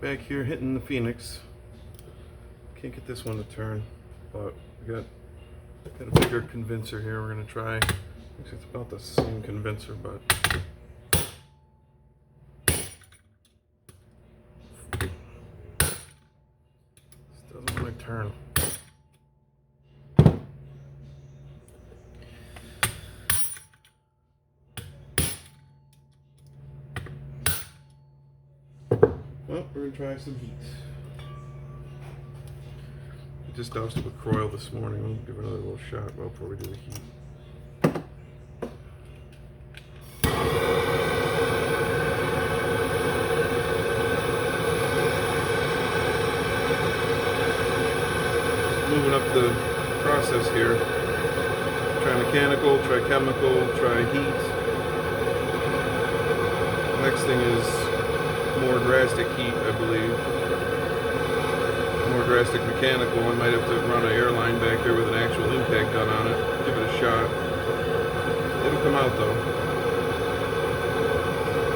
back here hitting the Phoenix. Can't get this one to turn, but we got a bigger condenser here. We're gonna try. Actually, it's about the same condenser, but this doesn't want to turn. Well, we're gonna try some heat. I just doused it with Croyle this morning. We'll give it another little shot before we do the heat. Moving up the process here. Try mechanical, try chemical, try heat. Next thing is more drastic heat, I believe. More drastic mechanical. I might have to run an airline back there with an actual impact gun on it. Give it a shot. It'll come out though.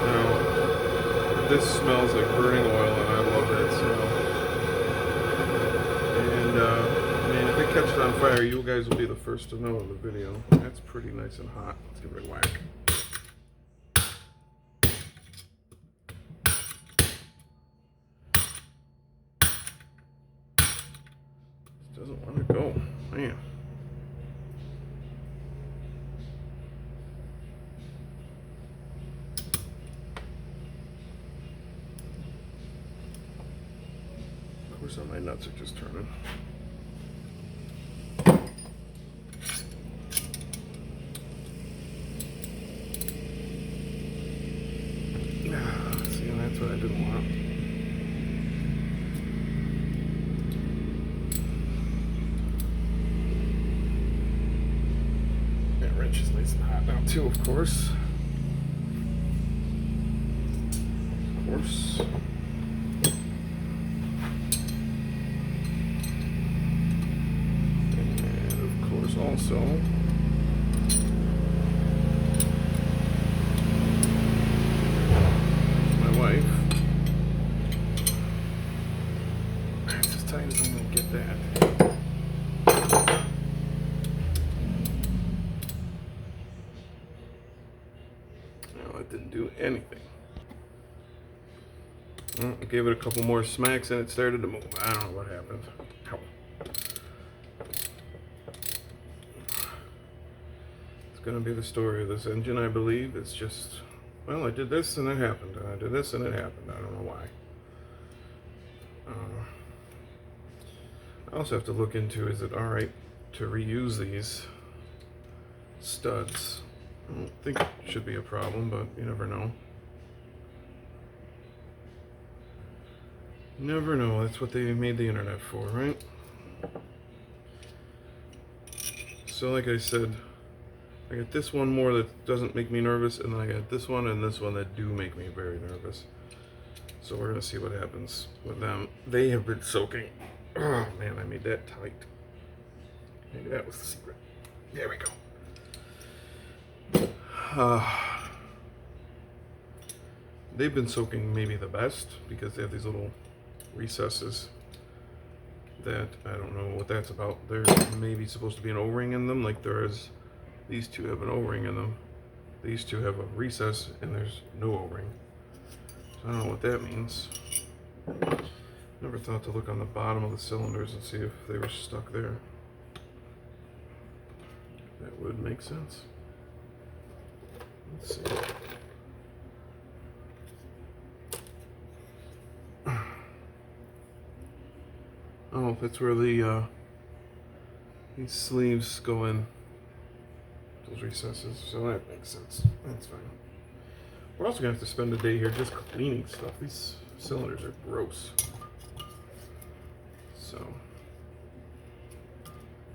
Now, this smells like burning oil, and I love that smell. And man, if it catches on fire, you guys will be the first to know in the video. That's pretty nice and hot. Let's give it a whack. Doesn't want to go, man. Of course, all my nuts are just turning. See, that's what I didn't want. Wrench is nice and hot now too, of course. Of course. And of course also my wife. It's as tight as I'm gonna get that. Didn't do anything. Well, I gave it a couple more smacks and it started to move. I don't know what happened. Ow. It's gonna be the story of this engine, I believe. It's just, well, I did this and it happened. And I did this and it happened. I don't know why. I also have to look into, is it alright to reuse these studs? I don't think it should be a problem, but you never know. You never know. That's what they made the internet for, right? So like I said, I got this one more that doesn't make me nervous, and then I got this one and this one that do make me very nervous. So we're gonna see what happens with them. They have been soaking. Oh man, I made that tight. Maybe that was the secret. There we go. They've been soaking maybe the best because they have these little recesses that I don't know what that's about. There's maybe supposed to be an O-ring in them, like there is. These two have an O-ring in them. These two have a recess and there's no O-ring. So I don't know what that means. Never thought to look on the bottom of the cylinders and see if they were stuck there. That would make sense. Let's see. Oh, that's where the these sleeves go in. Those recesses, so that makes sense. That's fine. We're also gonna have to spend a day here just cleaning stuff. These cylinders are gross. So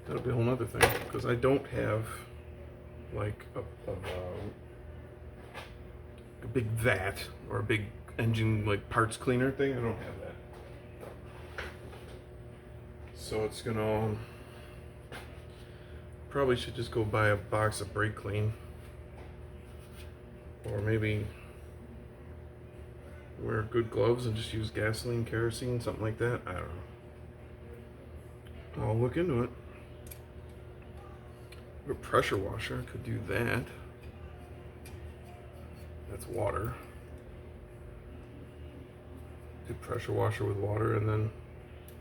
that'll be a whole nother thing because I don't have like a big vat or a big engine like parts cleaner thing. I don't have that. So it's gonna probably should just go buy a box of brake clean, or maybe wear good gloves and just use gasoline, kerosene, something like that. I don't know. I'll look into it. A pressure washer could do that. That's water. Do pressure washer with water and then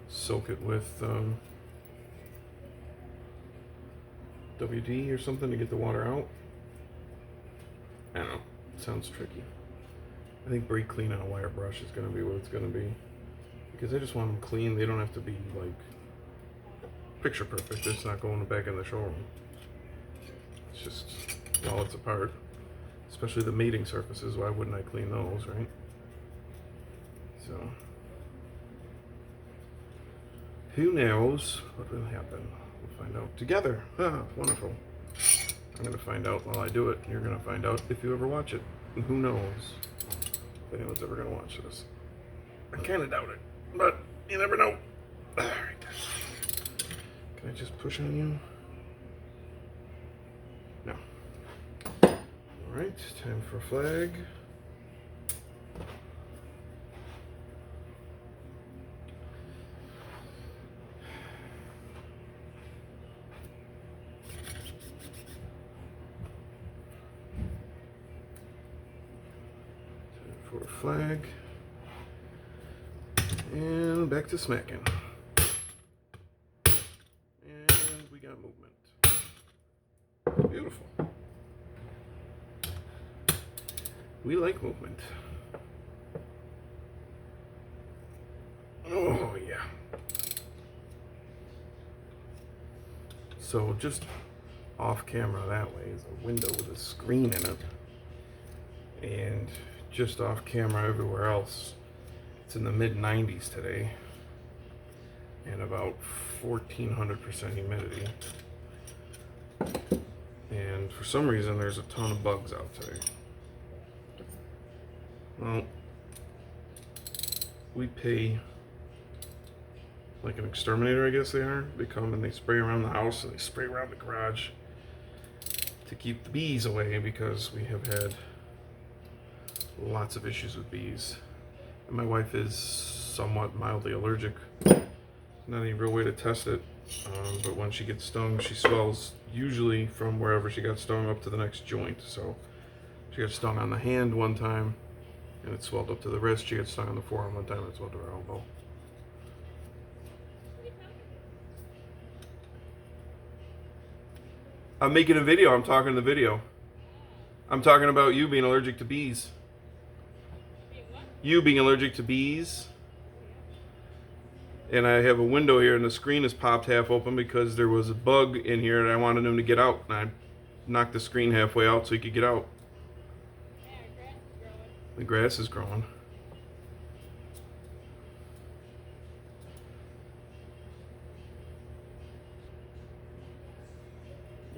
soak it with WD or something to get the water out. I don't know. Sounds tricky. I think brake clean on a wire brush is going to be what it's going to be. Because I just want them clean. They don't have to be like picture perfect. It's not going back in the showroom. It's just while it's apart. Especially the mating surfaces. Why wouldn't I clean those, right? So, who knows what will happen? We'll find out together. Ah, wonderful. I'm going to find out while I do it. You're going to find out if you ever watch it. And who knows if anyone's ever going to watch this. I kind of doubt it, but you never know. All right. Can I just push on you? No. All right, time for a flag. For a flag. And back to smacking. And we got movement. Beautiful. We like movement. Oh, yeah. So just off camera that way is a window with a screen in it. And just off camera everywhere else, it's in the mid-90s today and about 1,400% humidity. And for some reason, there's a ton of bugs out today. Well, we pay like an exterminator, I guess they are. They come and they spray around the house and they spray around the garage to keep the bees away because we have had lots of issues with bees. And my wife is somewhat mildly allergic. Not any real way to test it, but when she gets stung, she swells usually from wherever she got stung up to the next joint. So she got stung on the hand one time and it swelled up to the wrist. She got stung on the forearm one time and it swelled to her elbow. I'm making a video. I'm talking to the video. I'm talking about you being allergic to bees. You being allergic to bees. And I have a window here and the screen is popped half open because there was a bug in here and I wanted him to get out. And I knocked the screen halfway out so he could get out. The grass is growing.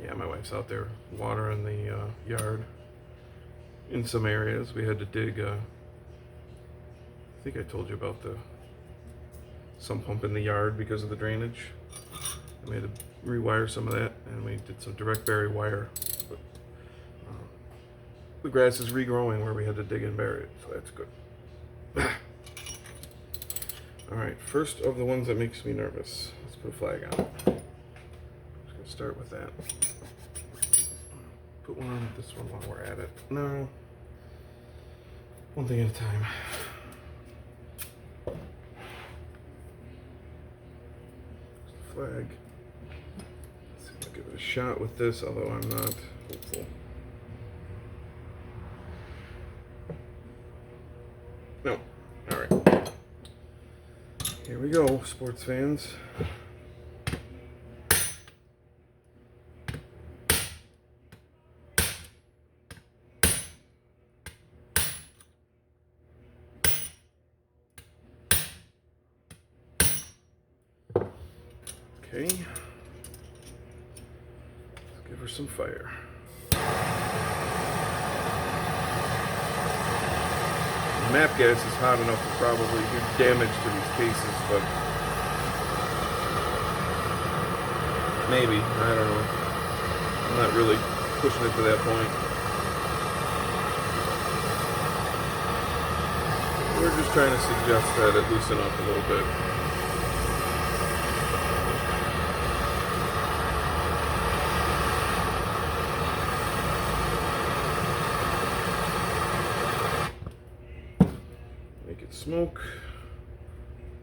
Yeah, my wife's out there watering the yard. In some areas we had to dig I think I told you about the sump pump in the yard because of the drainage. We had to rewire some of that and we did some direct bury wire. But the grass is regrowing where we had to dig and bury it, so that's good. Alright, first of the ones that makes me nervous. Let's put a flag on. Just gonna start with that. Put one on this one while we're at it. No. One thing at a time. Flag. Let's see if I'll give it a shot with this, although I'm not hopeful. No. Alright. Here we go, sports fans. Okay, let's give her some fire. The MAP gas is hot enough to probably do damage to these cases, but maybe, I don't know. I'm not really pushing it to that point. just trying to suggest that it loosen up a little bit. Make it smoke.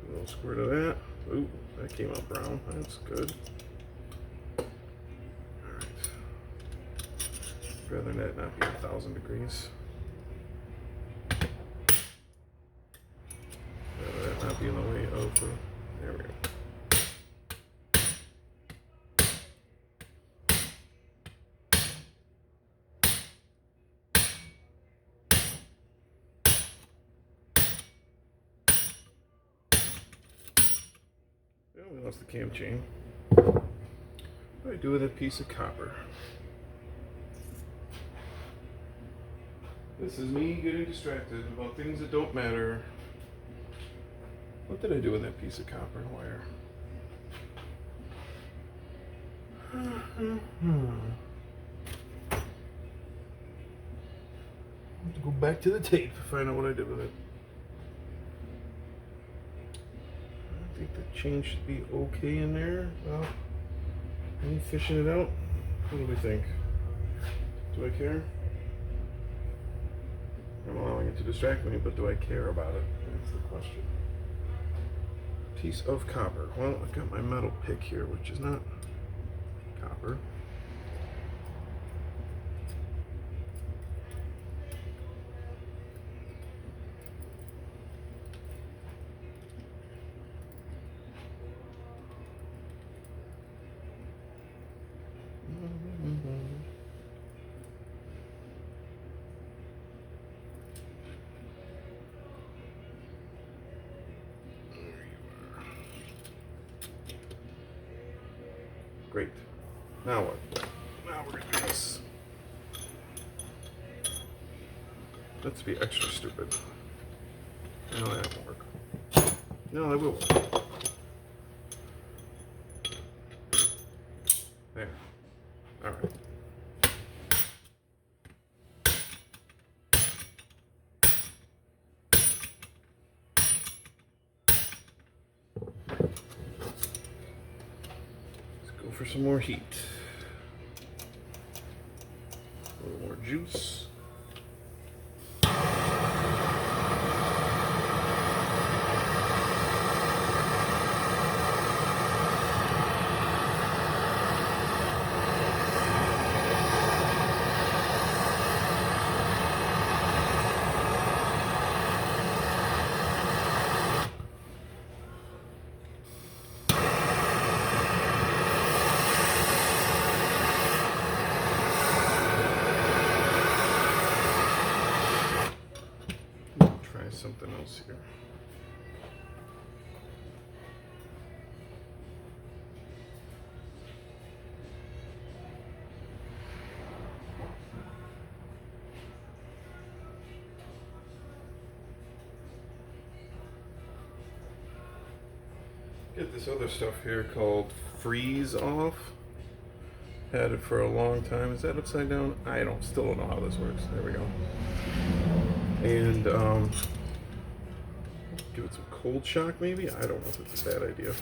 A little squirt of that. Ooh, that came out brown. That's good. Alright. Rather than that not be 1,000 degrees. Rather that not be in the way of the. There we go. We lost the cam chain. What do I do with a piece of copper? This is me getting distracted about things that don't matter. What did I do with that piece of copper wire? I have to go back to the tape to find out what I did with it. I think the chain should be okay in there. Well, me fishing it out. What do we think? Do I care? I'm allowing it to distract me, but do I care about it? That's the question. Piece of copper. Well, I've got my metal pick here, which is not copper. Great. Now what? Now we're gonna do this. Let's be extra stupid. No, that won't work. No, that will work. There. Alright. For some more heat. A little more juice. Something else here. Get this other stuff here called Freeze Off. Had it for a long time. Is that upside down? I still don't know how this works. There we go. And give it some cold shock maybe? I don't know if it's a bad idea.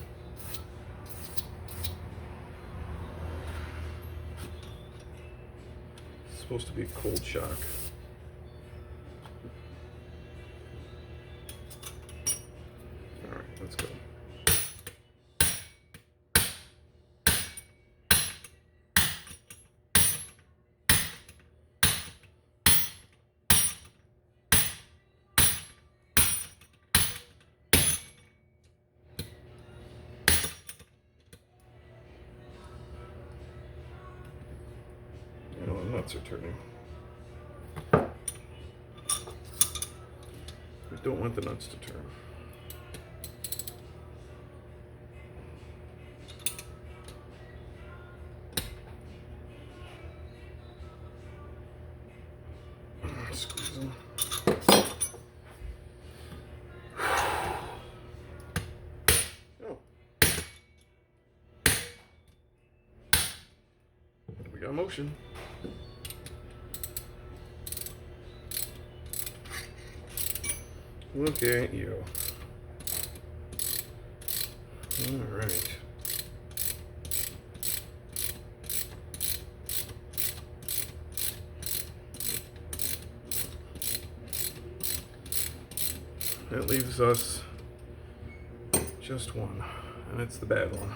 It's supposed to be a cold shock. Alright, let's go. Nuts are turning. We don't want the nuts to turn. Squeeze them. Oh. We got motion. Look at you. All right. That leaves us just one, and it's the bad one.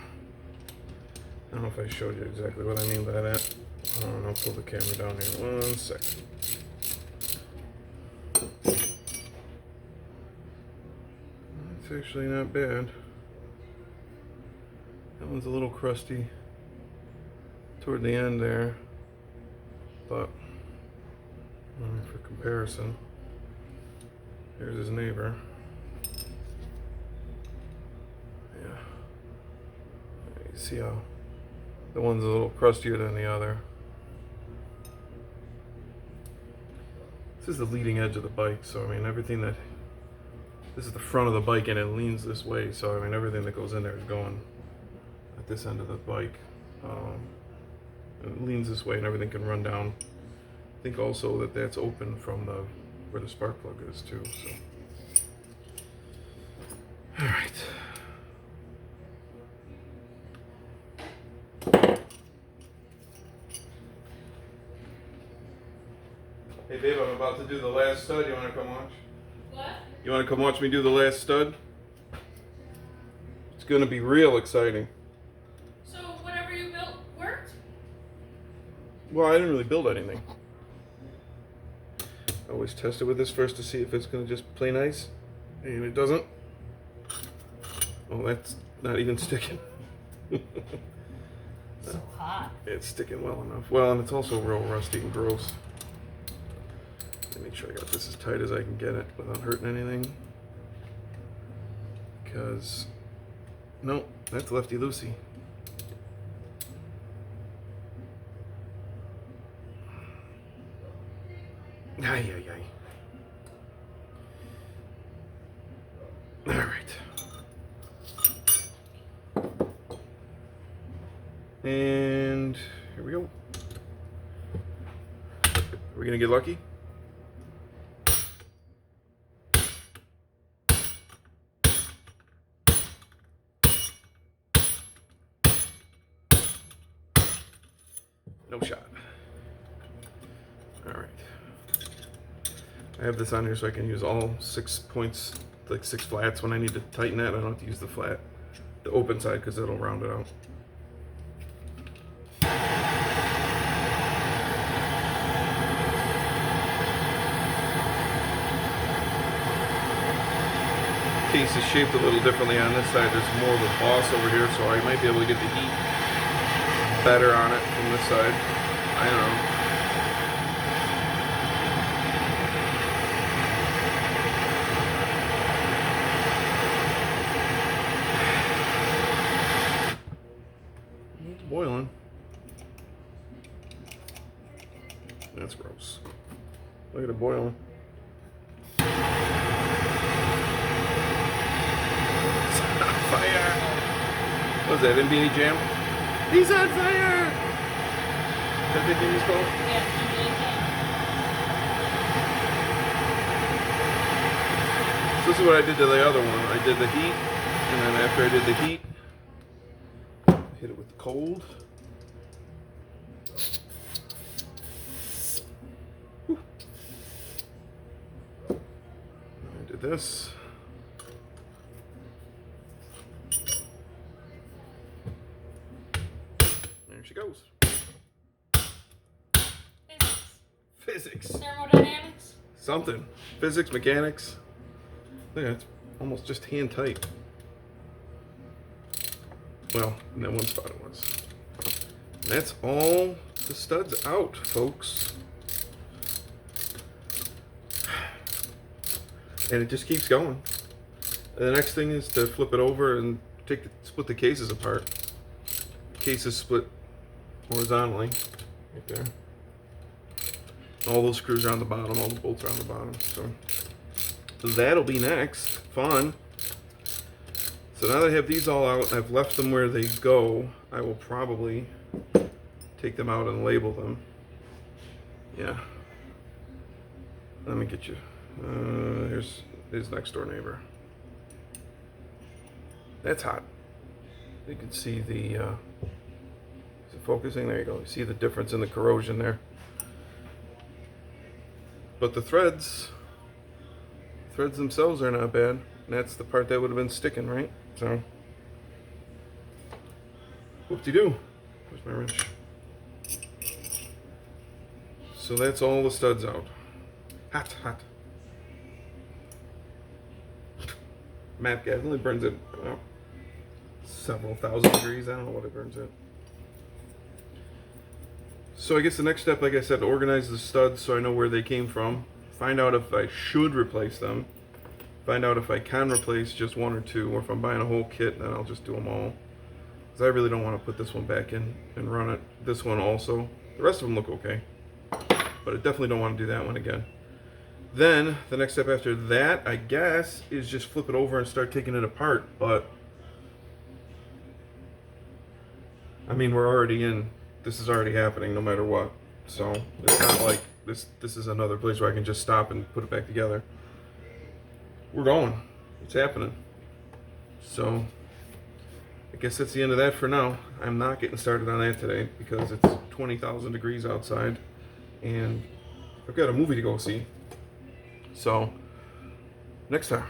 I don't know if I showed you exactly what I mean by that. I'll pull the camera down here 1 second. It's actually not bad. That one's a little crusty toward the end there, but for comparison, here's his neighbor. Yeah, you see how the one's a little crustier than the other. This is the leading edge of the bike, so I mean everything that, this is the front of the bike and it leans this way, so I mean everything that goes in there is going at this end of the bike. It leans this way and everything can run down. I think also that that's open from the where the spark plug is too. So, all right. Hey babe, I'm about to do the last stud. You want to come watch? What? You want to come watch me do the last stud? It's going to be real exciting. So whatever you built worked? Well, I didn't really build anything. I always test it with this first to see if it's going to just play nice. And it doesn't. Oh, that's not even sticking. So hot. It's sticking well enough. Well, and it's also real rusty and gross. Let me make sure I got this as tight as I can get it without hurting anything. Because, no, that's lefty loosey. Ay, ay, ay. All right. And here we go. Are we gonna get lucky? No shot. All right. I have this on here so I can use all 6 points, like 6 flats when I need to tighten that. I don't have to use the flat, the open side, because that'll round it out. Case is shaped a little differently on this side. There's more of a boss over here, so I might be able to get the heat better on it from this side. I don't know. It's boiling. That's gross. Look at it boiling. Fire! What was that, NBA Jam? He's on fire! Is that the thing he's called? Yeah, So this is what I did to the other one. I did the heat, and then after I did the heat, hit it with the cold. Whew. I did this. There she goes. Physics. Thermodynamics? Something. Physics, mechanics. Look at it. It's almost just hand tight. Well, in that one spot it was. And that's all the studs out, folks. And it just keeps going. And the next thing is to flip it over and split the cases apart. Cases split horizontally, right there. All those screws are on the bottom, all the bolts are on the bottom. So that'll be next. Fun. So now that I have these all out, I've left them where they go. I will probably take them out and label them. Yeah. Let me get you. Here's his next door neighbor. That's hot. You can see the, is it focusing? There you go. You see the difference in the corrosion there. But the threads themselves are not bad. And that's the part that would have been sticking, right? So, whoop-de-doo. Where's my wrench? So that's all the studs out. Hot, hot. Map gas only burns at several thousand degrees. I don't know what it burns at. So I guess the next step, like I said, organize the studs so I know where they came from. Find out if I should replace them. Find out if I can replace just one or two, or if I'm buying a whole kit, then I'll just do them all. Because I really don't want to put this one back in and run it. This one also. The rest of them look okay. But I definitely don't want to do that one again. Then, the next step after that, I guess, is just flip it over and start taking it apart. But, I mean, we're already in, this is already happening no matter what. So, it's not like this is another place where I can just stop and put it back together. We're going. It's happening. So, I guess that's the end of that for now. I'm not getting started on that today because it's 20,000 degrees outside. And I've got a movie to go see. So, next time.